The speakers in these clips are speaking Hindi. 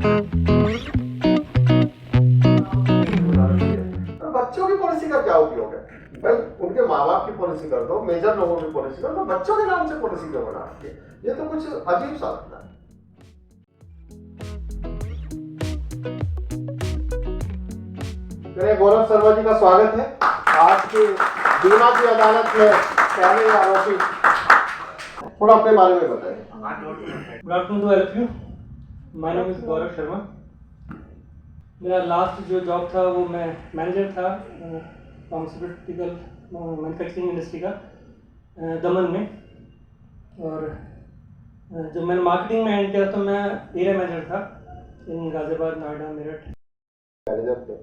बच्चों की पॉलिसी का क्या उपयोग है भाई? उनके माँ बाप की पॉलिसी कर दो, मेजर लोगों की पॉलिसी कर दो, बच्चों के नाम से पॉलिसी क्यों बना रखी है? ये तो कुछ अजीब सा लगता है। मेरे गौरव शर्मा जी का स्वागत है आज की बीमा की अदालत में पहले आरोपी। थोड़ा अपने बारे में बताइए। Good afternoon to all of you. My name is Gaurav Sharma. मेरा लास्ट जो जॉब था वो मैं मैनेजर था फार्मास्यूटिकल मैन्युफैक्चरिंग इंडस्ट्री का दमन में। और जब मैंने मार्केटिंग में एंड किया तो मैं एरिया मैनेजर था इन गाजियाबाद, नोएडा, मेरठ। मैनेजर थे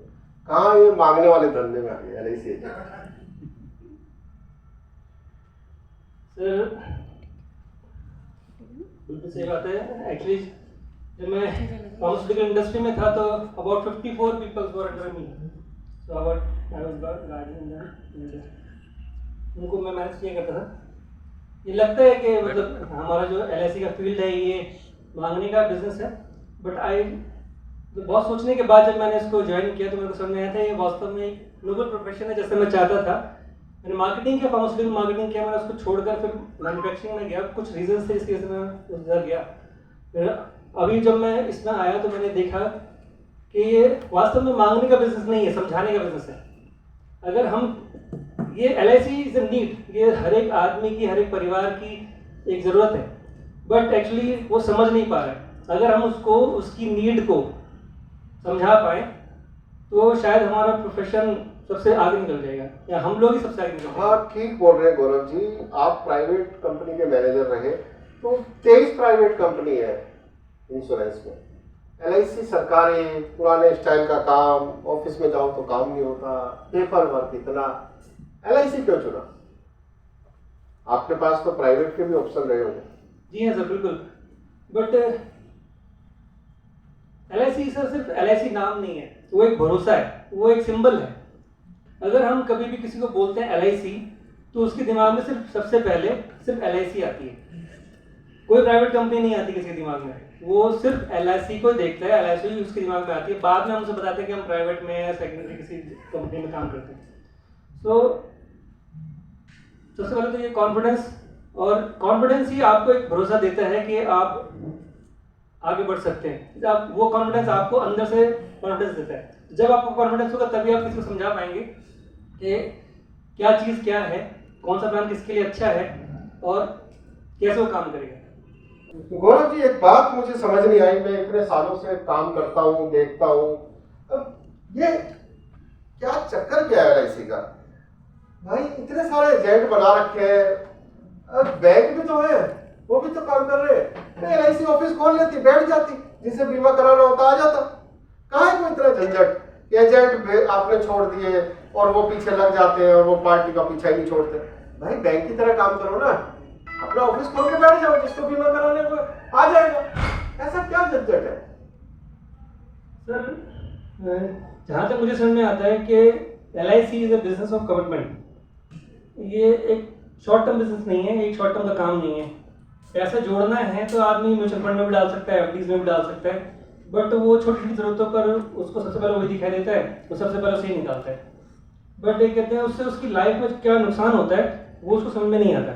कहाँ? ये मांगने वाले धंधे में आ गए LIC। सर बिल्कुल सही बात है। एक्चुअली जब मैं फार्मास्यूटिकल इंडस्ट्री में था तो about 54 peoples were under me. So about I was guardian in उनको मैं मैनेज किया करता था। ये लगता है कि मतलब हमारा जो LIC का फील्ड है ये मांगने का बिजनेस है, बट बहुत सोचने के बाद जब मैंने इसको ज्वाइन किया तो मेरे को समझ में आया था ये वास्तव में एक नोबल प्रोफेशन है जैसे मैं चाहता था। मैंने मार्केटिंग किया, फार्मास्यूटिकल मार्केटिंग किया, मैंने उसको छोड़कर फिर मैन्युफैक्चरिंग में गया। कुछ रीजंस थे जिसकी वजह से मैं उधर गया। फिर अभी जब मैं इसमें आया तो मैंने देखा कि ये वास्तव में मांगने का बिजनेस नहीं है, समझाने का बिजनेस है। अगर हम ये LIC इज अ नीड, ये हर एक आदमी की, हर एक परिवार की एक ज़रूरत है, बट एक्चुअली वो समझ नहीं पा रहा है। अगर हम उसको उसकी नीड को समझा पाए तो शायद हमारा प्रोफेशन सबसे आगे निकल जाएगा, या हम लोग ही सबसे आगे निकल जाएंगे। हाँ ठीक बोल रहे हैं गौरव जी। आप प्राइवेट कंपनी के मैनेजर रहे तो 23 प्राइवेट कंपनी है इंश्योरेंस में। LIC सरकारी पुराने स्टाइल का काम, ऑफिस में जाओ तो काम नहीं होता, पेपर वर्क इतना। LIC क्यों चुना? आपके पास तो प्राइवेट के भी ऑप्शन रहे होंगे। जी हाँ सर, बिल्कुल। बट LIC सर सिर्फ LIC नाम नहीं है, वो एक भरोसा है, वो एक सिंबल है। अगर हम कभी भी किसी को बोलते हैं LIC तो उसके दिमाग में सिर्फ सबसे पहले सिर्फ LIC आती है। कोई प्राइवेट कंपनी नहीं आती किसी के दिमाग में, वो सिर्फ LIC को देखता है, LIC ही उसके दिमाग में आती है। बाद में हमसे बताते हैं कि हम प्राइवेट में या सेकेंडरी किसी कंपनी में काम करते हैं। तो सबसे पहले तो ये कॉन्फिडेंस, और कॉन्फिडेंस ही आपको एक भरोसा देता है कि आप आगे बढ़ सकते हैं। आप वो कॉन्फिडेंस आपको अंदर से कॉन्फिडेंस देता है। जब आपको कॉन्फिडेंस होगा तभी आप किसी को समझा पाएंगे कि क्या चीज़ क्या है, कौन सा प्लान किसके लिए अच्छा है और कैसे वो काम करेगा। गौरव जी एक बात मुझे समझ नहीं आई, मैं इतने सालों से काम करता हूँ, देखता हूँ, ये क्या चक्कर क्या है LIC का? भाई इतने सारे एजेंट बना रखे हैं, बैंक भी तो है, वो भी तो काम कर रहे हैं। LIC ऑफिस खोल लेती, बैठ जाती, जिसे बीमा कराना होता आ जाता। कहाँ है कोई इतना झंझट? एजेंट आपने छोड़ दिए और वो पीछे लग जाते हैं और वो पार्टी का पीछा ही नहीं छोड़ते। भाई बैंक की तरह काम करो ना, अपना ऑफिस खोल के बैठ जाओ, जिसको बीमा कराने को आ जाएगा। ऐसा क्या झंझट है? सर जहाँ तक मुझे समझ में आता है कि LIC is a business of commitment. ये एक शॉर्ट टर्म बिजनेस नहीं है, एक शॉर्ट टर्म का काम नहीं है। पैसा जोड़ना है तो आदमी म्यूचुअल फंड में भी डाल सकता है, FDs में भी डाल सकता है, बट वो छोटी छोटी जरूरतों पर उसको सबसे पहले वही दिखाई देता है, वो सबसे पहले उसे ही निकालता है। बट ये कहते हैं उससे उसकी लाइफ में क्या नुकसान होता है वो उसको समझ में नहीं आता।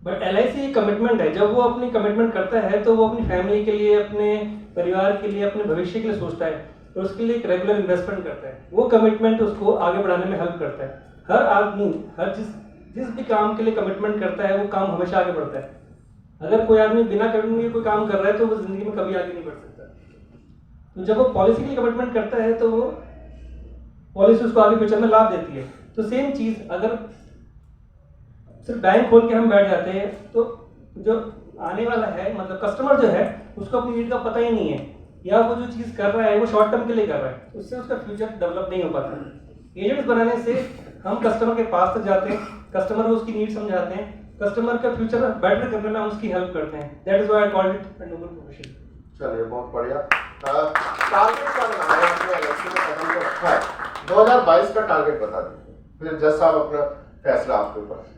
बट LIC एक कमिटमेंट है। जब वो अपनी कमिटमेंट करता है तो वो अपनी फैमिली के लिए, अपने परिवार के लिए, अपने भविष्य के लिए सोचता है और उसके लिए एक रेगुलर इन्वेस्टमेंट करता है। वो कमिटमेंट उसको आगे बढ़ाने में हेल्प करता है। हर आदमी हर जिस भी काम के लिए कमिटमेंट करता है वो काम हमेशा आगे बढ़ता है। अगर कोई आदमी बिना कमिटमेंट के कोई काम कर रहा है तो वो जिंदगी में कभी आगे नहीं बढ़ सकता। तो जब वो पॉलिसी के लिए कमिटमेंट करता है तो वो पॉलिसी उसको आगे फ्यूचर में लाभ देती है। तो सेम चीज़ अगर सिर्फ बैंक खोल के हम बैठ जाते हैं तो जो आने वाला है, मतलब कस्टमर जो है, उसको अपनी नीड का पता ही नहीं है, या वो जो चीज़ कर रहा है वो शॉर्ट टर्म के लिए कर रहा है, उससे उसका फ्यूचर डेवलप नहीं हो पाता। एजेंट्स बनाने से हम कस्टमर के पास तक जाते हैं, कस्टमर को उसकी नीड समझाते हैं, कस्टमर का फ्यूचर बेटर करने में हम उसकी हेल्प करते हैं। That is why I called it a noble profession. चलिए बहुत बढ़िया। टारगेट क्या बनाया आपने LIC में कदम को रखा है? 2022 का टारगेट बता दीजिए, फिर 10 साल अपना फैसला आपके ऊपर।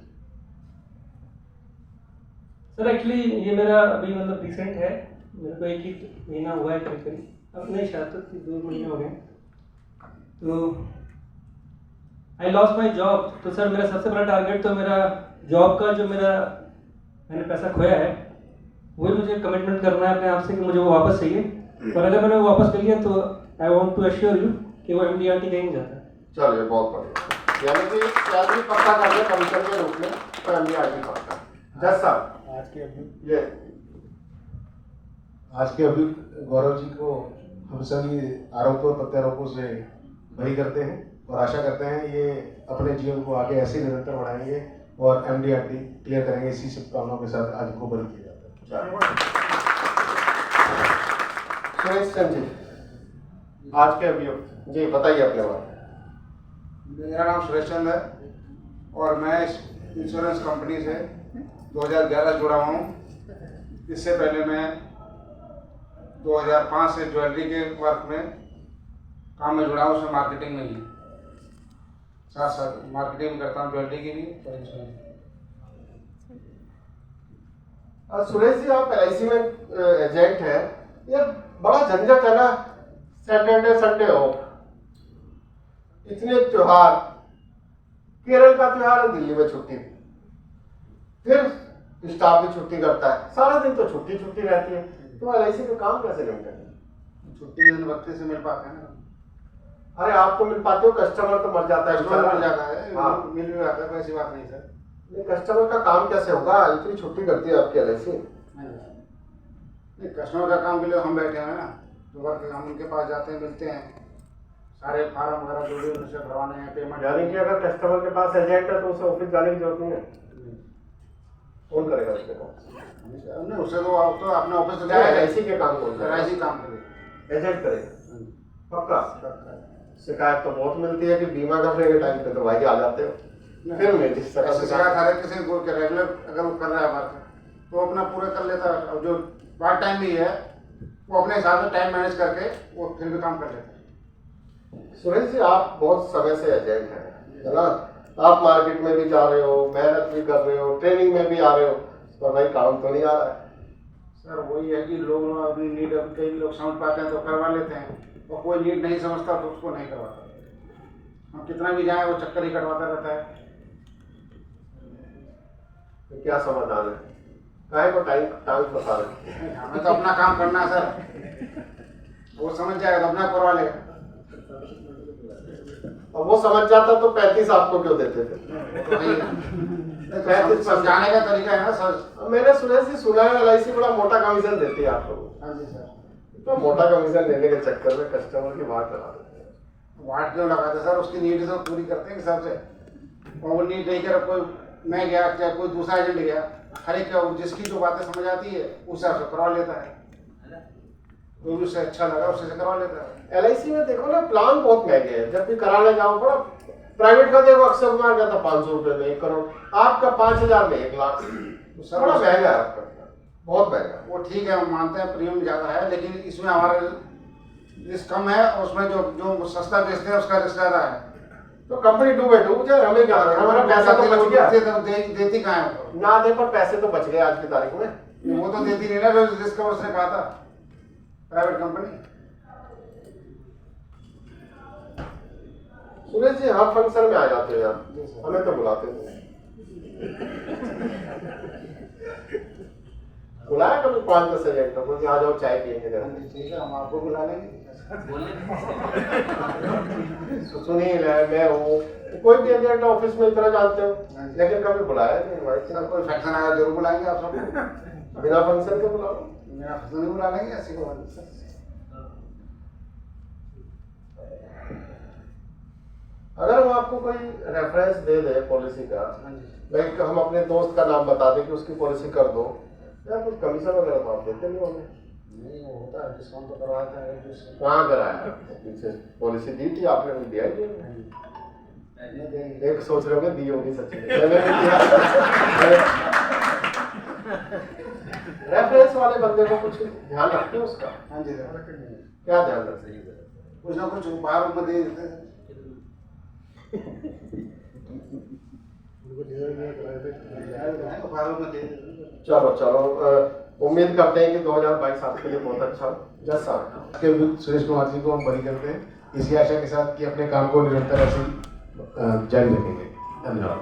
सर एक्चुअली ये मेरा अभी मतलब रिसेंट है। मेरे को एक ही महीना हुआ है करीब करीब, अब नहीं शायद तो 2 महीने हो गए। तो आई लॉस्ट माई जॉब। तो सर मेरा सबसे बड़ा टारगेट तो मेरा जॉब का जो मैंने पैसा खोया है वही मुझे कमिटमेंट करना है अपने आप से कि मुझे वो वापस चाहिए। और अगर मैंने वो वापस कर लिया तो I want to assure you कि वो MDRT कहीं नहीं जाता। चलिए बहुत बढ़िया, यानी कि सैलरी पक्का कर लिया कमीशन के रूप में तो MDRT पक्का। जज साहब आज के अभी ये गौरव जी को हम सभी आरोपों और प्रत्यारोपों से बरी करते हैं और आशा करते हैं ये अपने जीवन को आगे ऐसे निरंतर बढ़ाएंगे और MDRT क्लियर करेंगे। इसी शुभकामनाओं के साथ आज को बरी किया जाता है। सुरेश चंद जी, आज के अभियुक्त जी, बताइए अपने बारे में। मेरा नाम सुरेश चंद है और मैं इस इंश्योरेंस कंपनी से 2011 जुड़ा हुआ हूँ। इससे पहले मैं 2005 से ज्वेलरी के वर्क में काम में जुड़ा हूँ, उसमें मार्केटिंग में ही साथ साथ मार्केटिंग करता हूँ ज्वेलरी की भी और इंश्योरेंस। सुरेश जी, आप LIC में एजेंट हैं, ये बड़ा झंझट है ना, सैटरडे संडे हो, इतने त्योहार, केरल का त्योहार है, दिल्ली में छुट्टी, फिर स्टाफ भी छुट्टी करता है, सारा दिन तो छुट्टी छुट्टी रहती है, तो LIC का काम कैसे करते हैं? छुट्टी के दिन वक्त से मिल पाते हैं ना। अरे आप तो मिल पाते हो, कस्टमर तो मर जाता है, कस्टमर मिल जाता है, हाँ। मिल भी जाता है, कोई ऐसी बात नहीं सर। कस्टमर का काम कैसे होगा, इतनी छुट्टी करती है आपकी LIC? नहीं, कस्टमर का काम के लिए हम बैठे हैं ना, तो वर्क हम उनके पास जाते हैं, मिलते हैं, सारे फार्म वगैरह जो भी उनसे भरवाने हैं, पेमेंट। यानी कि अगर कस्टमर के पास एजेंट है तो उसे ऑफिस जाने की जरूरत नहीं है, कौन करेगा उसके पास? नहीं, उससे तो आप तो अपने ऑफिस से जाएगा, LIC के काम कौन करेगा? ऐसी काम करेगा, एजेंट करेगा पक्का। शिकायत तो बहुत मिलती है कि बीमा करने के टाइम पे तो भाई आ जाते हो, फिर मैं जिस तरह से शिकायत हर एक किसी को रेगुलर अगर वो कर रहा है वर्क तो अपना पूरा कर लेता है, और जो पार्ट टाइम भी है वो अपने हिसाब से टाइम मैनेज करके वो फिर भी काम कर लेता है। सुरेश जी, आप बहुत समय से एजेंट हैं, है ना? आप मार्केट में भी जा रहे हो, मेहनत भी कर रहे हो, ट्रेनिंग में भी आ रहे हो, पर भाई काम तो नहीं आ रहा है। सर वही है कि लोग अपनी नीड, कई लोग समझ पाते हैं तो करवा लेते हैं, और कोई नीड नहीं समझता तो उसको नहीं करवाता। हम कितना भी जाए वो चक्कर ही कटवाता रहता है। तो क्या समाधान है? काहे को टाइम फंसा रहे हैं? हमें तो अपना काम करना है सर, वो समझ जाएगा तो अपना करवा लेगा। अब वो समझ जाता तो 35 आपको क्यों देते थे? तो समझाने का तरीका है ना सर। मैंने सुरेश जी सुना है LIC बड़ा मोटा कमीशन देती है आप लोगों को, हाँ जी सर। तो मोटा कमीशन लेने के चक्कर में कस्टमर की बात करा देते हैं। वाट क्यों लगाते सर, उसकी नीड तो पूरी करते हैं हिसाब से, और वो नीड नहीं कर, कोई मैं गया चाहे कोई दूसरा एजेंट गया, हर एक जिसकी जो बातें समझ आती है उस हिसाब से करवा लेता है, जो भी उसे अच्छा लगा उससे करवा लेता है। LIC में देखो ना, प्लान बहुत महंगे हैं, जब भी कराने जाओ बड़ा। प्राइवेट का देखो, अक्षय कुमार का था 500 रुपए में 1 करोड़, आपका 5000 में 1 लाख, सर बड़ा महंगा है आपका, बहुत महंगा। वो ठीक है, हम मानते हैं प्रीमियम ज़्यादा है, लेकिन इसमें हमारा रिस्क कम है, और उसमें जो सस्ता बेचते हैं उसका रिस्क ज़्यादा है। तो कंपनी डूबे डूब जाए, हमें क्या, हमारा पैसा तो बच गया, देती कहाँ है वो? ना दे पर पैसे तो बच गए आज की तारीख में। वो तो देती नहीं ना, जिसका उसने कहा था प्राइवेट कंपनी। सुरेश जी, हर फंक्शन में आ जाते हो यार, हमें तो बुलाते नहीं। बुलाया कभी 5-10 एजेंटों को कि आ जाओ चाय पियेंगे जरा? ठीक है, हम आपको बुला लेंगे। सुनील है, मैं हूँ, कोई भी एजेंट ऑफिस में इतना जानते हो, लेकिन कभी बुलाया नहीं। इनवाइट सर कोई फंक्शन आएगा जरूर बुलाएंगे आप सबको, बिना फंक्शन के बुलाओ। मेरा फंक्शन नहीं बुला लेंगे, ऐसी कोई बात नहीं सर। अगर हम आपको कोई रेफरेंस दे दे पॉलिसी का, लाइक हम अपने दोस्त का नाम बता दें कि उसकी पॉलिसी कर दो, या कुछ कमीशन वगैरह तो आप देते नहीं होंगे? नहीं, वो होता है, डिस्काउंट तो करवाते हैं। कहाँ कराया? पीछे पॉलिसी दी थी आपने, नहीं दिया ही नहीं। एक सोच रहे होगे दी होगी सच्ची में, मैंने नहीं दिया। रेफरेंस वाले बंदे को कुछ ध्यान रखते हो उसका? हाँ जी सर, क्या ध्यान रखते हैं? कुछ ना कुछ उपहार में दे देते हैं। उपहारों में दे देते हैं। चलो उम्मीद करते हैं कि 2022 आपके लिए बहुत अच्छा हो। जस साहब के विरुद्ध सुरेश कुमार जी को हम बरी करते हैं इसी आशा के साथ कि अपने काम को निरंतर ऐसे ही जारी रखेंगे। धन्यवाद।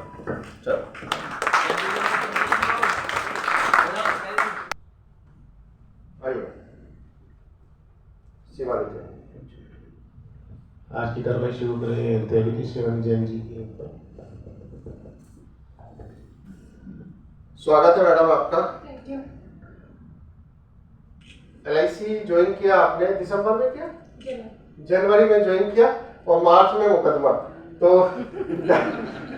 चलो आइए शिवानी जी। आज की कार्रवाई शुरू करें तेलुगु शिवानी जैन जी की। स्वागत है मैडम आपका। Thank you. LIC ज्वाइन किया आपने दिसंबर में किया, जी जनवरी में ज्वाइन किया और मार्च में मुकदमा, तो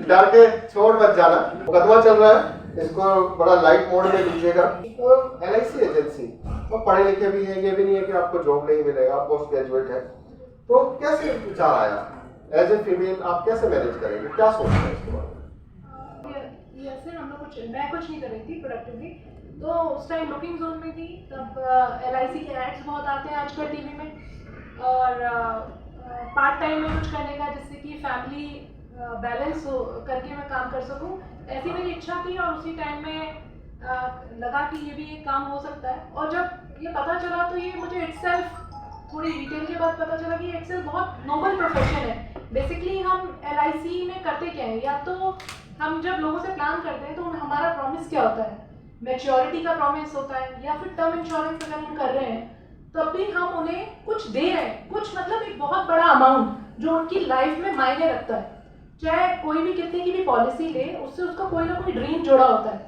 डर के छोड़ मत जाना, मुकदमा चल रहा है, इसको बड़ा लाइट मोड में लीजिएगा। तो LIC एजेंसी और पढ़े लिखे भी हैं, ये भी नहीं है कि आपको जॉब नहीं मिलेगा, आप पोस्ट ग्रेजुएट है, तो कैसे विचार आया एज ए फीमेल, आप कैसे मैनेज करेंगे, क्या सोचते हैं इसके बारे में? ये सर हम लोग मैं कुछ नहीं कर रही थी प्रोडक्टिवली, तो उस टाइम लुकिंग जोन में थी, तब LIC के एड्स बहुत आते हैं आजकल टीवी में, और पार्ट टाइम में कुछ करने का जिससे कि फैमिली बैलेंस करके मैं काम कर सकूं, ऐसी मेरी इच्छा थी। और उसी टाइम में लगा कि ये भी एक काम हो सकता है, और जब ये पता चला तो ये मुझे इटसेल्फ थोड़ी डिटेल के बाद पता चला कि ये इटसेल्फ बहुत नोबल प्रोफेशन है। बेसिकली हम LIC में करते क्या है, या तो हम जब लोगों से प्लान करते हैं तो हमारा प्रॉमिस क्या होता है, मैच्योरिटी का प्रॉमिस होता है, या फिर टर्म इंश्योरेंस अगर हम कर रहे हैं तब भी हम उन्हें कुछ दे रहे हैं, कुछ मतलब एक बहुत बड़ा अमाउंट जो उनकी लाइफ में मायने रखता है। चाहे कोई भी कितने की भी पॉलिसी ले, उससे उसका कोई ना कोई ड्रीम जुड़ा होता है,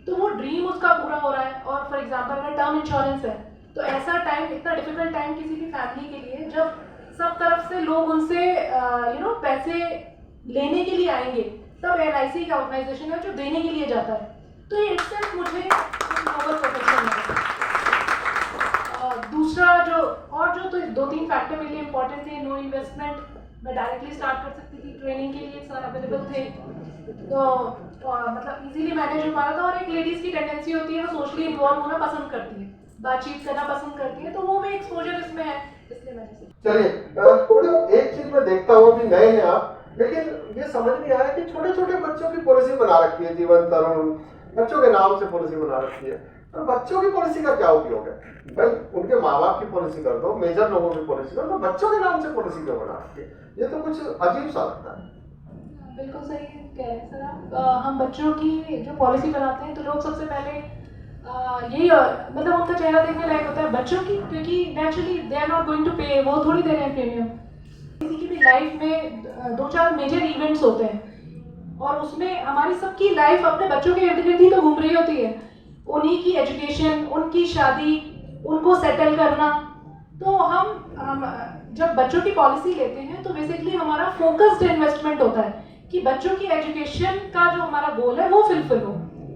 तो वो ड्रीम उसका पूरा हो रहा है। और फॉर एग्जाम्पल अगर टर्म इंश्योरेंस है, तो ऐसा टाइम, इतना डिफिकल्ट टाइम किसी भी फैमिली के लिए, जब सब तरफ से लोग उनसे पैसे लेने के लिए आएंगे, तब LIC का ऑर्गेनाइजेशन है जो देने के लिए जाता है। तो ये इटसेल्फ मुझे नोबल प्रोफेशन है। दूसरा जो तो 2-3 फैक्टर मेरे लिए इंपॉर्टेंट थे। नो इन्वेस्टमेंट, मैं डायरेक्टली स्टार्ट कर सकती थी, ट्रेनिंग के लिए सर अवेलेबल थे, तो मतलब इजीली मैनेज हो पा रहा था। और एक लेडीज़ की टेंडेंसी होती है, वो सोशली इन्वॉल्व होना पसंद करती है, बातचीत करना पसंद करती है, तो वो में एक्सपोजर इसमें है, इसलिए मैंने। चलिए मैडम, एक चीज मैं देखता हूँ, अभी नए हैं आप, लेकिन ये समझ नहीं आया कि छोटे छोटे बच्चों की पॉलिसी बना रखी है, जीवन तरुण बच्चों के नाम से पॉलिसी बना रखी है, तो बच्चों की पॉलिसी का क्या उपयोग है भाई? उनके माँ बाप की पॉलिसी कर दो, मेजर लोगों की पॉलिसी कर दो, बच्चों के नाम से पॉलिसी क्यों बना रखी है? ये तो कुछ अजीब सा लगता है। बिल्कुल सही कह रहे हैं सर आप। हम बच्चों की जो पॉलिसी बनाते हैं तो लोग सबसे पहले यही मतलब उनका चेहरा देखने लायक होता है बच्चों की, क्योंकि naturally they are not going to pay, वो थोड़ी दे रहे हैं प्रीमियम। किसी की भी लाइफ में 2-4 मेजर इवेंट्स होते हैं, और उसमें हमारी सबकी लाइफ अपने बच्चों के इर्द गिर्द ही तो घूम रही होती है। उन्हीं की एजुकेशन, उनकी शादी, उनको सेटल करना। तो हम जब बच्चों की पॉलिसी लेते हैं तो बेसिकली हमारा फोकस्ड इन्वेस्टमेंट होता है कि बच्चों की एजुकेशन का जो हमारा गोल है वो फुलफिल हो,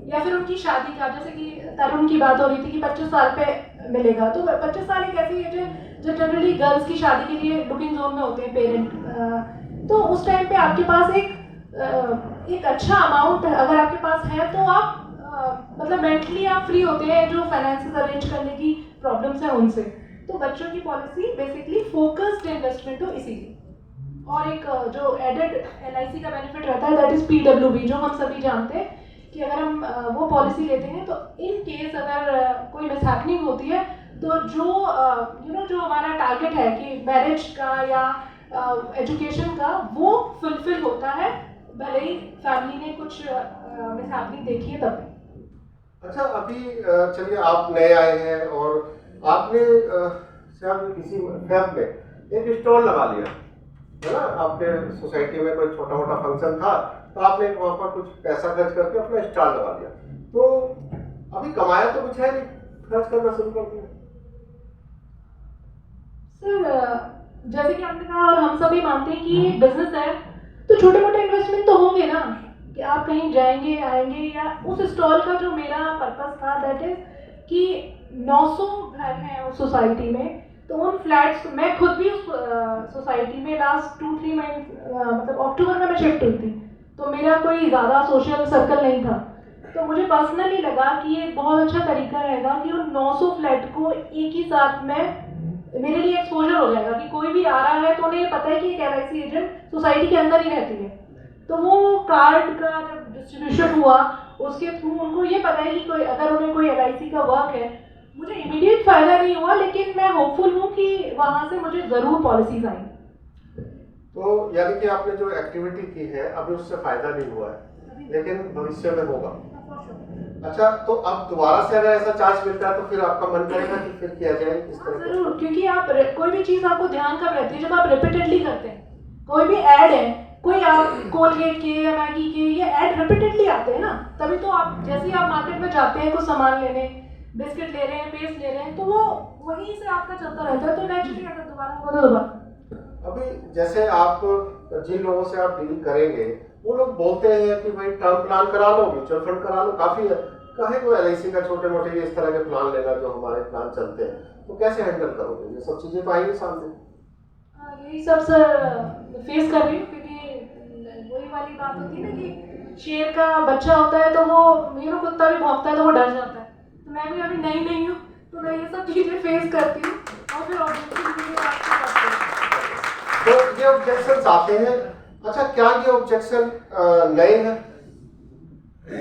या फिर उनकी शादी का, जैसे कि तरुण की बात हो रही थी कि 25 साल पे मिलेगा, तो 25 साल एक ऐसी एज है जो जनरली गर्ल्स की शादी के लिए बुकिंग जोन में होते हैं पेरेंट। तो उस टाइम पे आपके पास एक अच्छा अमाउंट अगर आपके पास है, तो आप मतलब मेंटली आप फ्री होते हैं जो फाइनेंसेस अरेंज करने की प्रॉब्लम्स हैं उनसे। तो बच्चों की पॉलिसी बेसिकली फोकस्ड इन्वेस्टमेंट हो इसीलिए। और एक जो एडेड LIC का बेनिफिट रहता है, दैट इज PWB, जो हम सभी जानते हैं कि अगर हम वो पॉलिसी लेते हैं तो इन केस अगर कोई मिसहैपनिंग होती है, तो जो जो हमारा टारगेट है कि मैरिज का या एजुकेशन का, वो फुलफिल होता है, भले ही फैमिली ने कुछ मिसहैपनिंग देखी है तब भी। अच्छा, अभी चलिए आप नए आए हैं और आपने शायद किसी फैब में एक स्टॉल लगा लिया है ना, आपके सोसाइटी में कोई छोटा मोटा फंक्शन था, तो आपने वहाँ पर कुछ पैसा खर्च करके अपना स्टॉल लगा दिया, तो अभी कमाया तो कुछ है नहीं, खर्च करना शुरू कर दिया। सर जैसे कि आपने कहा और हम सभी मानते हैं कि ये बिजनेस है, तो छोटे मोटे इन्वेस्टमेंट तो होंगे ना, कि आप कहीं जाएंगे आएंगे। या उस स्टॉल का जो मेरा पर्पस था, दैट इज कि 900 घर हैं उस सोसाइटी में, तो उन फ्लैट्स, मैं खुद भी उस सोसाइटी में लास्ट 2-3 महीने मतलब अक्टूबर में मैं शिफ्ट हुई थी, तो मेरा कोई ज़्यादा सोशल सर्कल नहीं था। तो मुझे पर्सनली लगा कि ये बहुत अच्छा तरीका रहेगा कि उन 900 फ्लैट को एक ही साथ में मेरे लिए एक्सपोजर हो जाएगा कि कोई भी आ रहा है तो उन्हें पता है कि एक LIC एजेंट सोसाइटी के अंदर ही रहती है। तो वो कार्ड का जब डिस्ट्रीब्यूशन हुआ, उसके थ्रू उनको ये पता है कि कोई अगर उन्हें कोई LIC का वर्क है, मुझे इमीडिएट फ़ायदा नहीं हुआ, लेकिन मैं होपफुल हूँ कि वहाँ से मुझे ज़रूर पॉलिसीज आएंगी। तो यानी कि आपने जो एक्टिविटी की है अभी उससे फायदा नहीं हुआ है, लेकिन भविष्य में होगा। अच्छा, तो अब दोबारा से अगर ऐसा चांस मिलता है तो फिर आपका मन करेगा कि फिर किया जाए इस हाँ, तरह का? ज़रूर, क्योंकि आप कोई भी चीज़ आपको ध्यान कब रहती है, जब आप रिपीटेडली करते हैं। कोई भी ऐड है, कोई आप कोलगेट के या मैगी के, ये ऐड रिपीटेडली आते हैं ना, तभी तो आप जैसे ही आप मार्केट में जाते हैं कुछ सामान लेने, बिस्किट ले रहे हैं, पेस्ट ले रहे हैं, तो वो वहीं से आपका चलता रहता है। तो नेचुरली अगर दोबारा होगा तो दोबारा। अभी जैसे आप जिन लोगों से आप डील करेंगे वो लोग बोलते हैं कि भाई टर्म प्लान करा लो, म्यूचुअल फंड करा लो, काफी है, काहे को LIC का छोटे मोटे इस तरह के प्लान लेना जो हमारे प्लान चलते हैं, तो कैसे हैंडल करोगे? ये सब चीजें तो आएंगी सामने। यही सब सर फेस कर रही हूँ, क्योंकि वही वाली बात होती है ना कि शेर का बच्चा होता है तो वो कुत्ता भी भौंकता है तो वो डर जाता है। तो मैं भी अभी नई हूँ, तो मैं ये सब चीज़ें फेस करती हूँ और फिर तो ये ऑब्जेक्शन आते हैं। अच्छा, क्या ये ऑब्जेक्शन नए हैं?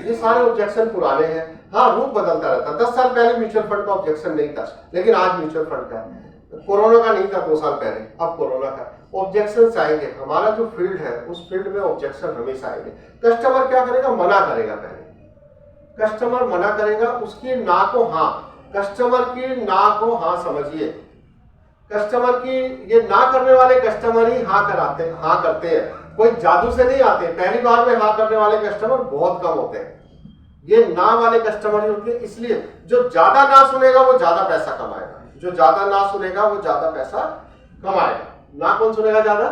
ये सारे ऑब्जेक्शन पुराने हैं। हाँ, रूप बदलता रहता है। 10 साल पहले म्यूचुअल फंड का ऑब्जेक्शन नहीं था, लेकिन आज म्यूचुअल फंड का है। कोरोना का नहीं था 2 साल पहले, अब कोरोना का। ऑब्जेक्शन आएंगे, हमारा जो फील्ड है उस फील्ड में ऑब्जेक्शन हमेशा आएंगे। कस्टमर क्या करेगा? मना करेगा। पहले कस्टमर मना करेगा, उसकी ना को हाँ, कस्टमर की ना को हाँ समझिए। कस्टमर की ये ना करने वाले कस्टमर ही हाँ करते हैं, कोई जादू से नहीं आते। पहली बार में हाँ करने वाले कस्टमर बहुत कम होते हैं, ये ना वाले कस्टमर ही होते हैं। इसलिए जो ज्यादा ना सुनेगा वो ज्यादा पैसा कमाएगा, जो ज्यादा ना सुनेगा वो ज्यादा पैसा कमाएगा। ना कौन सुनेगा ज्यादा?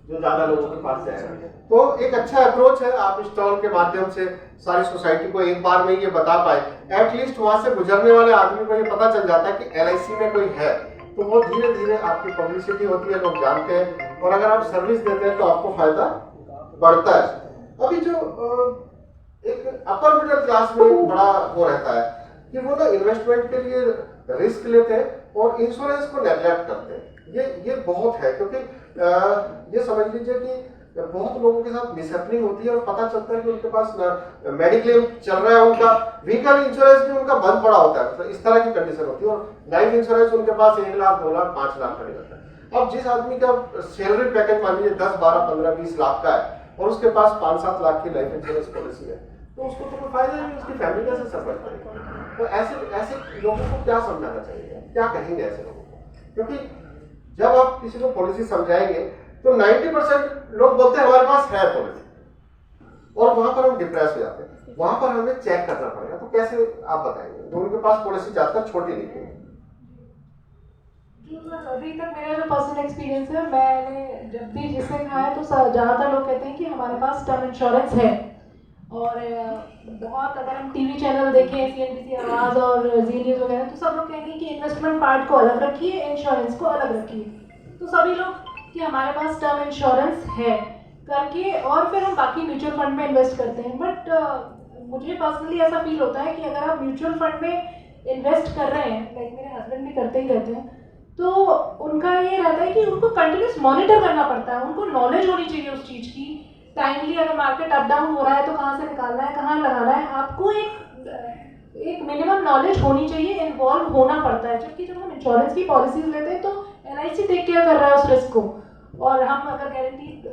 जो ज्यादा लोगों के पास जाएगा। तो एक अच्छा अप्रोच है, आप स्टॉल के माध्यम से सारी सोसाइटी को एक बार में ये बता पाए, एटलीस्ट वहां से गुजरने वाले आदमी को ये पता चल जाता है कि LIC में कोई है, तो वो धीरे धीरे आपकी पब्लिसिटी होती है, लोग जानते हैं, और अगर आप सर्विस देते हैं तो आपको फायदा बढ़ता है। अभी जो एक अपर मिडिल क्लास में बड़ा वो रहता है कि वो ना इन्वेस्टमेंट के लिए रिस्क लेते हैं और इंश्योरेंस को नेग्लेक्ट करते हैं। ये बहुत है, क्योंकि ये समझ लीजिए कि बहुत लोगों के साथ मिसहैपनिंग होती है और पता चलता है कि उनके पास मेडिक्लेम चल रहा है, उनका व्हीकल इंश्योरेंस भी उनका बंद पड़ा होता है, तो इस तरह की कंडीशन होती है, और लाइफ इंश्योरेंस उनके पास 1 लाख 2 लाख 5 लाख का नहीं होता है। अब जिस आदमी का सैलरी पैकेज मान लीजिए 10 12 15 20 लाख का है और उसके पास 5-7 लाख की लाइफ इंश्योरेंस पॉलिसी है, तो उसको तो कोई फायदा नहीं, उसकी फैमिली कैसे सफर करेगी? तो ऐसे लोगों को क्या समझाना चाहिए, क्या कहेंगे ऐसे लोगों को? क्योंकि जब आप किसी को पॉलिसी समझाएंगे तो 90% लोग बोलते हैं हमारे पास है पॉलिसी, और वहां पर हम डिप्रेस हो जाते हैं। वहां पर हमें चेक करना पड़ेगा। तो कैसे आप बताएंगे? तो उनके पास पॉलिसी ज्यादातर छोटी नहीं है। अभी तक मेरा जो पर्सनल एक्सपीरियंस है, मैंने जब भी जिससे कहा है तो ज़्यादातर लोग कहते हैं कि हमारे पास टर्म इंश्योरेंस है। और बहुत अगर हम टीवी चैनल देखें, CNBC आवाज़ और जी न्यूज़ वगैरह, तो सब लोग कहेंगे कि इन्वेस्टमेंट पार्ट को अलग रखिए, इंश्योरेंस को अलग रखिए। तो सभी लोग कि हमारे पास टर्म इंश्योरेंस है करके, और फिर हम बाकी म्यूचुअल फंड में इन्वेस्ट करते हैं। बट मुझे पर्सनली ऐसा फील होता है कि अगर आप म्यूचुअल फंड में इन्वेस्ट कर रहे हैं, लाइक मेरे हस्बैंड भी करते ही रहते हैं, तो उनका ये रहता है कि उनको कंटिन्यूस मॉनिटर करना पड़ता है, उनको नॉलेज होनी चाहिए उस चीज़ की। टाइमली अगर मार्केट अप डाउन हो रहा है तो कहाँ से निकालना है, कहाँ लगाना है, आपको एक मिनिमम नॉलेज होनी चाहिए, इन्वॉल्व होना पड़ता है। जबकि जब हम इंश्योरेंस की पॉलिसीज लेते हैं तो LIC टेक केयर कर रहा है उस रिस्क को, और हम अगर गारंटी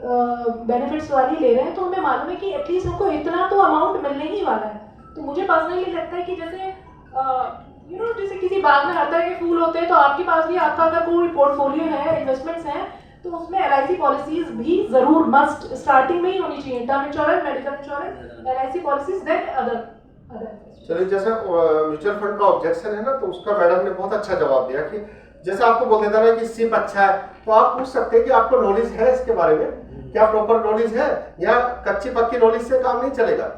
बेनिफिट्स वाली ले रहे हैं तो हमें मालूम है कि एटलीस्ट हमको इतना तो अमाउंट मिलने ही वाला है। तो मुझे पर्सनली लगता है कि जैसे जैसे किसी बाग में हर तरह के फूल होते हैं, तो आपके पास भी आपका अगर कोई पोर्टफोलियो है, इन्वेस्टमेंट्स हैं, तो उसमें LIC पॉलिसीज भी जरूर मस्ट स्टार्टिंग में ही होनी चाहिए। Term insurance, medical insurance, LIC policies, then other. चलिए, जैसे म्यूचुअल फंड का ऑब्जेक्शन है ना, तो उसका मैडम ने बहुत अच्छा जवाब दिया कि जैसे आपको बोल देता ना कि सिप अच्छा है, तो आप पूछ सकते हैं कि आपको नॉलेज है इसके बारे में, क्या प्रॉपर नॉलेज है, या कच्ची पक्की नॉलेज से काम नहीं चलेगा।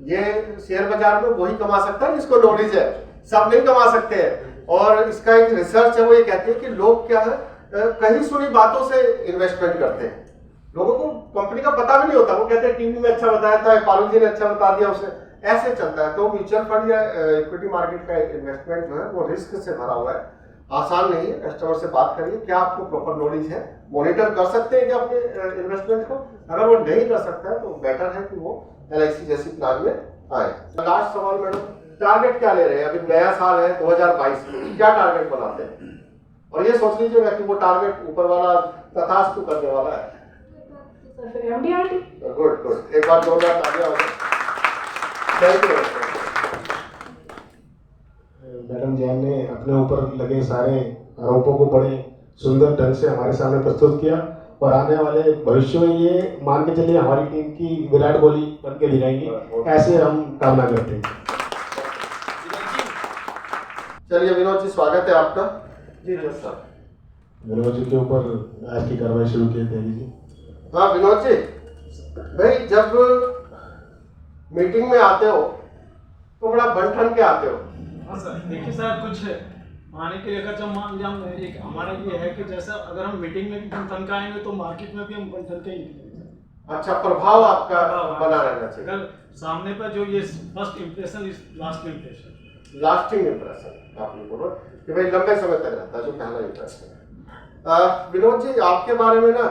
ये शेयर बाजार में वही कमा सकता है जिसको नॉलेज है, सब नहीं कमा सकते हैं। और इसका एक रिसर्च है, वो ये कहते हैं कि लोग क्या है, कहीं सुनी बातों से इन्वेस्टमेंट करते हैं। लोगों को कंपनी का पता भी नहीं होता, वो कहते हैं टीवी में अच्छा बताया था, पारुल जी ने अच्छा बता दिया, उसे ऐसे चलता है। तो म्यूचुअल फंड या इक्विटी मार्केट का इन्वेस्टमेंट जो है वो रिस्क से भरा हुआ है, आसान नहीं है। कस्टमर से बात करिए, क्या आपको प्रॉपर नॉलेज है, मॉनिटर कर सकते हैं क्या अपने इन्वेस्टमेंट को। अगर वो नहीं कर सकता है तो बेटर है कि वो LIC जैसी प्लान में आए। लास्ट सवाल मैडम, टारगेट क्या ले रहे हैं? अभी नया साल है 2022, क्या टारगेट बनाते हैं? और ये सोच लीजिएगा कि वो टारगेट ऊपर वाला तथास्तु करने वाला है। सर फिर एमडीआरटी। गुड गुड, एक बार जोरदार तालियां हो जाए। Thank you. मैडम जैन ने अपने ऊपर लगे सारे आरोपों को बड़े सुंदर ढंग से हमारे सामने प्रस्तुत किया और आने वाले भविष्य में ये मान के चलिए हमारी टीम की विराट कोहली बन के दिखाएंगी, ऐसे हम कामना करते हैं। चलिए विनोद जी, स्वागत है आपका। जी सर। विनोद जी के ऊपर आज की कार्रवाई शुरू की जाएगी। हाँ विनोद जी, भाई जब मीटिंग में आते हो तो बड़ा बन ठन के आते हो। हाँ सर, देखिए सर, कुछ आने के लिए अगर जब मान लिया हम एक हमारा ये है कि जैसा अगर हम मीटिंग में भी बन के आएंगे तो मार्केट में भी हम बन के ही निकलेंगे। अच्छा, प्रभाव आपका बना रहना चाहिए। अगर सामने पर जो ये first impression is last impression, lasting impression आपने बोला कि भाई लंबे समय तक रहता है जो पहला इम्प्रेशन है। विनोद जी, आपके बारे में ना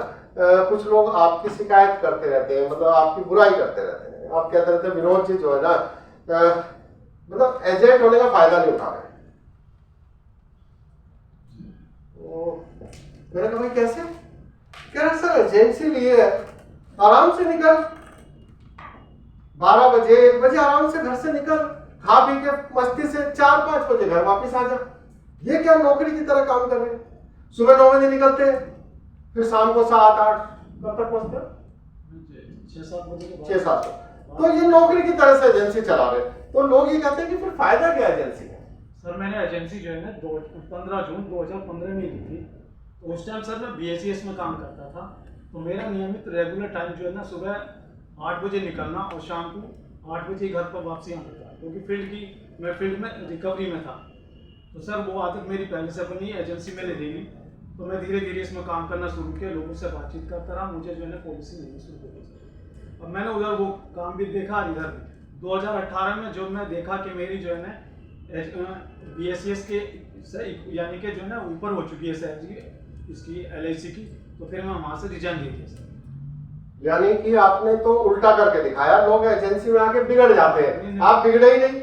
कुछ लोग आपकी शिकायत करते रहते हैं, मतलब आपकी बुराई करते रहते हैं। आप कहते रहते हैं विनोद जी जो है ना मतलब एजेंट होने का फायदा नहीं उठा रहे। मैंने कहा भाई कैसे? कह रहे सर एजेंसी लिए है, आराम से निकल 12 बजे 1 बजे आराम से घर से निकल, खा पी के मस्ती से 4-5 बजे घर वापस आ जा। ये क्या नौकरी की तरह काम कर रहे हैं? सुबह 9 बजे निकलते हैं, फिर शाम को 7-8 कब तक पहुंचते हैं? 6-7 बजे के बाद। 6-7। तो ये नौकरी की तरह से एजेंसी चला रहे। तो लोग ये कहते हैं कि फिर फायदा क्या एजेंसी का? सर मैंने एजेंसी जो है ना 15 जून 2015 में ली थी। तो उस टाइम सर मैं BACS में काम करता था। तो मेरा नियमित रेगुलर टाइम जो है ना सुबह 8 बजे निकलना और शाम को 8 बजे घर पर वापसी आना था, क्योंकि मैं फील्ड में रिकवरी में था। तो सर वो आदत मेरी पहले से बनी, एजेंसी में ले ली। तो मैं धीरे धीरे इसमें काम करना शुरू किया, लोगों से बातचीत करता रहा, मुझे जो है ना पॉलिसी लेनी शुरू हो गई। अब मैंने उधर वो काम भी देखा, इधर 2018 में जो मैं देखा कि मेरी जो है ना BACS के यानी कि जो है ना ऊपर हो चुकी है सैलरी इसकी LIC की, तो फिर मैं वहाँ से रिजाइन दे दिया सर। यानी कि आपने तो उल्टा करके दिखाया, लोग एजेंसी में आके बिगड़ जाते हैं, नहीं। आप बिगड़े ही नहीं।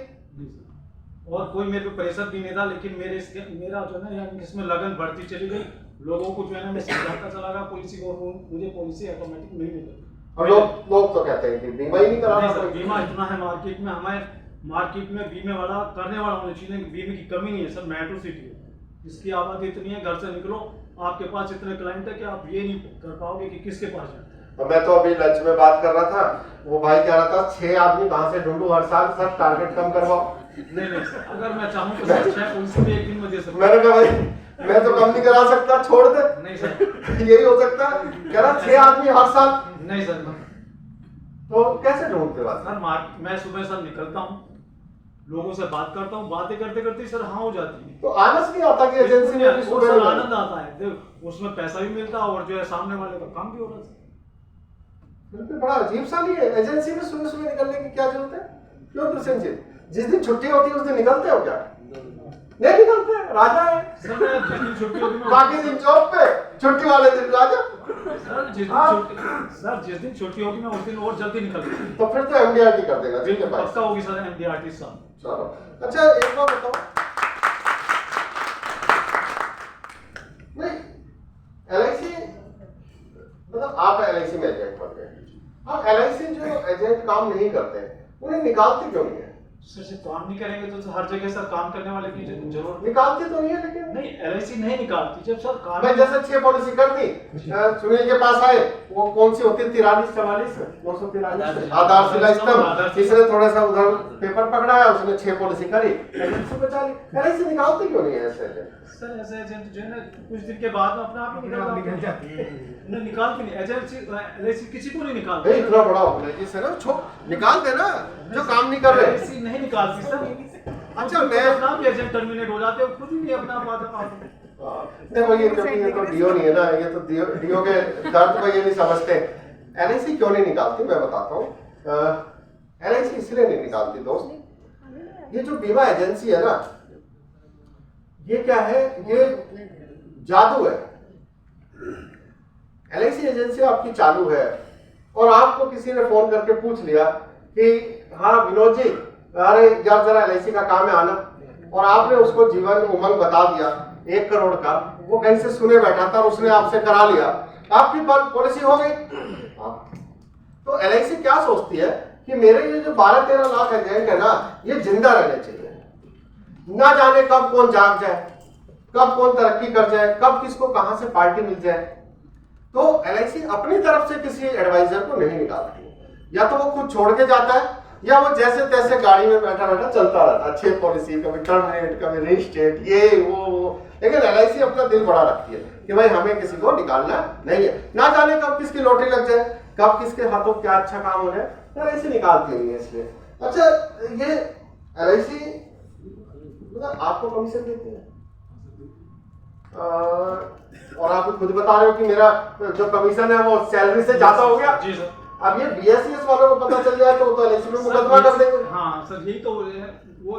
और कोई मेरे पे प्रेशर भी नहीं था, लेकिन मेरा जो है ना यानी इसमें लगन बढ़ती चली गई। लोगों को जो है ना मैं समझाता चला गया पॉलिसी को, मुझे पॉलिसी ऑटोमेटिक मिल गई। और लोग तो कहते हैं कि बीमा ही नहीं कराना। सर बीमा इतना है मार्केट में, हमारे मार्केट में बीमे वाला करने वाला होना चाहिए, बीमे की कमी नहीं है सर। मेट्रो सिटी है, जिसकी आबादी इतनी है, घर से निकलो आपके पास इतने क्लाइंट है कि आप ये नहीं कर पाओगे कि किसके पास जाए। और मैं तो अभी लंच में बात कर रहा था, वो भाई कह रहा था 6 आदमी कहाँ से ढूंढूं हर साल, सर टारगेट कम करवाओ। नहीं सर, अगर मैं चाहूँ तो सर 6 पुलिस भी एक दिन में दे सकता हूं। मैंने कहा भाई मैं तो कम नहीं करा सकता, छोड़ दे। नहीं सर, यही हो सकता है? कह रहा 6 आदमी हर साल, नहीं सर, तो कैसे ढूंढते बात? सर मैं सुबह सर निकलता हूँ, लोगों से बात करता हूँ, बातें करते करते सर हाँ हो जाती है। तो आलस नहीं आता कि एजेंसी में भी और सुबह सर निकलना? आनंद आता है, देखो उसमें पैसा भी मिलता है और जो है सामने वाले का काम भी हो रहा है। बिल्कुल बड़ा अजीब सा नहीं है, एजेंसी में सुबह सुबह निकलने की क्या जरूरत है? क्यों दुष्यंत जी, जिस दिन छुट्टी होती है उस दिन निकलते हो क्या? नहीं निकलते, राजा है। सर मैं जिस दिन छुट्टी होगी मैं बाकी दिन जॉब पे, छुट्टी वाले दिन राजा। सर जिस दिन छुट्टी होगी मैं उस दिन और जल्दी निकल जाऊंगा। तो फिर तो MDRT कर देगा, ठीक है भाई। पक्का होगी सर MDRT साहब। चलो अच्छा, एक बात बताओ, नहीं LIC मतलब आप LIC में एजेंट बन गए, अब LIC जो एजेंट काम नहीं करते उन्हें निकालते क्यों नहीं है? सर से काम नहीं करेंगे तो हर जगह सर काम करने वाले की जरूरत निकालते तो नहीं है, लेकिन नहीं। LIC नहीं निकालती, जब सर काम मैं जैसे 6 पॉलिसी कर दी, सुनील के पास आए, वो कौन सी होती है 43-44 943 आधारशिला स्तंभ, इसने थोड़ा सा उधर पेपर पकड़ाया, उसने 6 पॉलिसी करी, एजेंसी बचा ली। LIC निकालते क्यों नहीं है ऐसे एजेंट? सर ऐसे एजेंट जो है ना कुछ दिन के बाद में अपने आप ही निकल जाती है, उन्हें निकालती नहीं एजेंसी। LIC किसी को नहीं निकालती। इतना बड़ा ऑर्गेनाइजेशन जिसे ना निकाल देना जो काम नहीं कर रहे। LIC नहीं निकालती सर। अच्छा मैं अपना भी एजेंट टर्मिनेट हो जाते हैं, खुद ही नहीं अपना बात। देखो ये क्योंकि ये तो डीओ नहीं है ना, ये तो डीओ के दर्द को ये नहीं समझते। LIC क्यों नहीं निकालती मैं बताता हूँ। LIC इसलिए नहीं निकालती दोस्त, ये जो बीमा एजेंसी है ना, ये क्या है, ये जादू है। LIC एजेंसी आपकी चालू है और आपको किसी ने फोन करके पूछ लिया कि हाँ विनोद जी, अरे यार जरा LIC का काम है आना, और आपने उसको जीवन उमंग बता दिया 1 करोड़ का, वो कहीं से सुने बैठा था और उसने आपसे करा लिया, आपकी पॉलिसी हो गई। तो LIC क्या सोचती है कि मेरे ये जो 12-13 लाख एजेंट है ना, ये जिंदा रहने चाहिए, ना जाने कब कौन जाग जाए, कब कौन तरक्की कर जाए, कब किसको कहां से पार्टी मिल जाए। तो LIC अपनी तरफ से किसी एडवाइजर को नहीं निकालती, या तो वो खुद छोड़ के जाता है, या वो जैसे तैसे गाड़ी में बैठा बैठा चलता रहता है, अच्छी पॉलिसी, कभी टर्मिनेट, कभी रीस्टेट, ये वो। लेकिन LIC अपना दिल बड़ा रखती है कि भाई हमें किसी को निकालना नहीं है, ना जाने कब किसकी लॉटरी लग जाए, कब किसके हाथों क्या अच्छा काम हो जाए, LIC निकालती नहीं है इसलिए। अच्छा, ये LIC मतलब आपको कमीशन देती है, और आप खुद बता रहे हो कि मेरा जो कमीशन है वो सैलरी से ज्यादा हो गया। जी सर। अब ये BSES वालों को पता चल जाए तो LIC में मुकदमा कर देंगे। हाँ सर, यही तो वो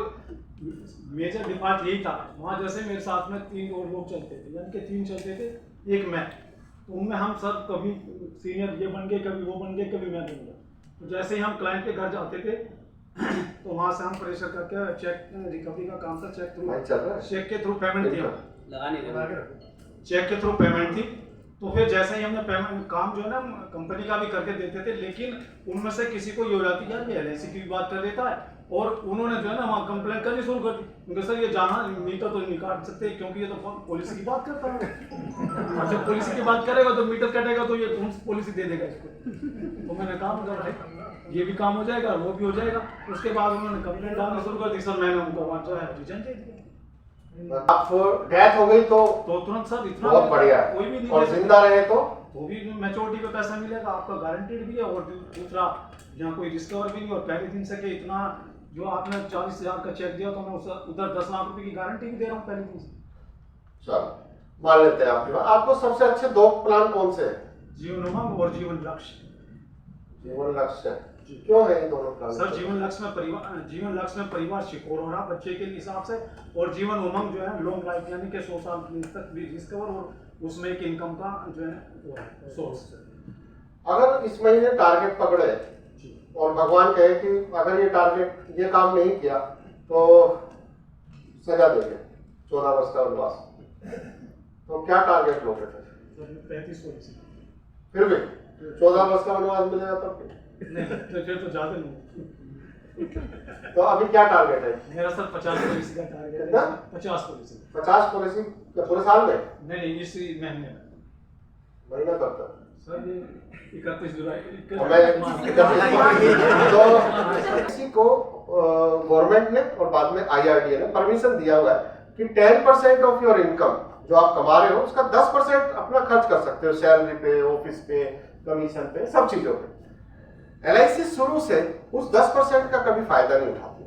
मेजर डिफॉल्ट यही था वहाँ। जैसे मेरे साथ में 3 और लोग चलते थे, यानी कि 3 चलते थे, एक मैं, तो उनमें हम सब कभी सीनियर ये बन गए, कभी वो बन गए, कभी मैं बन गया। तो जैसे ही हम क्लाइंट के घर जाते थे तो वहाँ से हम प्रेशर करके चेक रिकवरी का काम था, चेक के थ्रू पेमेंट थी, चेक के थ्रू पेमेंट थी। तो फिर जैसे ही हमने पेमेंट काम जो है ना कंपनी का भी करके देते थे, लेकिन उनमें से किसी को ये हो जाती यार ये LIC की बात कर देता है, और उन्होंने जो है ना वहाँ कंप्लेन करनी शुरू कर दी, क्योंकि सर ये जाना मीटर तो नहीं काट सकते क्योंकि ये तो पॉलिसी की बात करता है, जब पॉलिसी की बात करेगा तो मीटर कटेगा तो ये कौन सी पॉलिसी दे देगा इसको। तो मैंने कहा मतलब भाई ये भी काम हो जाएगा, वो भी हो जाएगा। उसके बाद उन्होंने कंप्लेंट डालना शुरू कर दी, सर मैंने उनको वहाँ जो है रिजन दे दिया। आप डेथ हो गई तो तुरंत सर इतना बहुत बढ़िया है, कोई भी नहीं, और जिंदा रहे तो भी मैच्योरिटी पे पैसा मिलेगा, आपका गारंटीड भी है, और दूसरा यहाँ कोई डिस्कवर भी नहीं। और पहले दिन से कि इतना जो आपने 40,000 का चेक दिया तो मैं उधर 10 लाख रुपए की गारंटी भी दे रहा हूँ पहले दिन से। चलो मान लेते हैं आपकी बात। आपको सबसे अच्छे 2 प्लान कौन से हैं? जीवन उमंग और जीवन लक्ष्य। जीवन लक्ष्य क्यों है ये दोनों प्लान? सर जीवन लक्ष्य में परिवार सिक्योर हो रहा बच्चे के हिसाब से, और जीवन उमंग जो है लॉन्ग लाइफ, यानी कि 100 साल तक भी डिस्कवर, और उसमें एक इनकम का जो है सोर्स। अगर इस महीने टारगेट पकड़े और भगवान कहे कि अगर ये टारगेट ये काम नहीं किया तो सजा देंगे 14 वर्ष का वनवास, तो क्या टारगेट लोगे फिर? 35 वर्ष। फिर भी 14 वर्ष का वनवास मिलेगा तब नहीं फिर तो ज्यादा नहीं। तो अभी क्या टारगेट है मेरा सर 50 पॉलिसी का टारगेट है। कितना? 50 पॉलिसी। 50 पॉलिसी पूरे साल में? नहीं इसी महीने में। महीना कब तक? सर ये 31 जुलाई। तो किसी को गवर्नमेंट ने और बाद में IRDA ने परमिशन दिया हुआ है कि 10% ऑफ योर इनकम जो आप कमा रहे हो उसका 10% अपना खर्च कर सकते हो, सैलरी पे, ऑफिस पे, कमीशन पे, सब चीजों पे। LIC शुरू से उस 10% का कभी फायदा नहीं उठाती।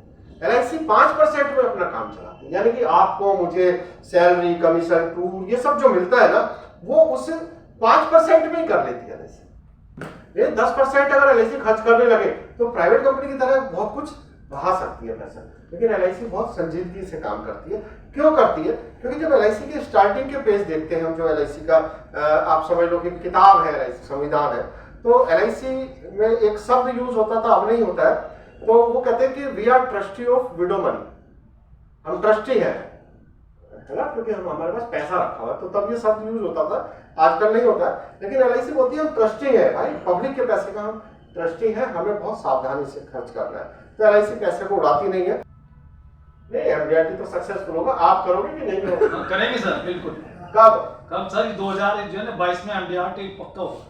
LIC 5% में अपना काम चलाती है, यानी कि आपको मुझे सैलरी, कमीशन, टूर, ये सब जो मिलता है ना वो उस 5% में ही कर लेती है LIC। ये 10% अगर LIC खर्च करने लगे तो प्राइवेट कंपनी की तरह बहुत कुछ बहा सकती है पैसा, लेकिन LIC बहुत संजीदगी से काम करती है। क्यों करती है? क्योंकि जब LIC के स्टार्टिंग के पेज देखते हैं हम, जो LIC का आप समझ लो कि किताब है, LIC संविधान है, तो LIC में एक शब्द यूज होता था, अब नहीं होता है। तो वो कहते हैं कि we are trustee of widow money, हम ट्रस्टी हैं, है ना, क्योंकि हम हमारे पास पैसा रखा हुआ है, तो तब ये शब्द यूज होता था, आजकल नहीं होता है। लेकिन LIC बोलती है हम ट्रस्टी है भाई, पब्लिक के पैसे का हम ट्रस्टी है, हमें बहुत सावधानी से खर्च करना है। तो LIC पैसे को उड़ाती नहीं है। नहीं, MDRT तो सक्सेसफुल होगा, आप करोगे कि नहीं करोगे? करेंगे सर, बिल्कुल। कब सर 2022 में MDRT पक्का होगा।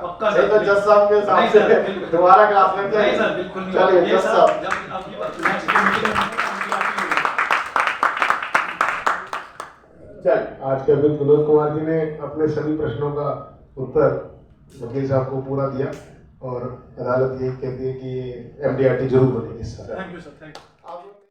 पक्का सर, तो जज साहब के साथ दोबारा क्लास में नहीं सर, बिल्कुल नहीं। चलिए जज साहब, आज के अभियुक्त विनोद कुमार जी ने अपने सभी प्रश्नों का उत्तर वकील साहब को पूरा दिया, और अदालत यही कहती है कि MDRT जरूर बनेगी। Thank you sir, thank you.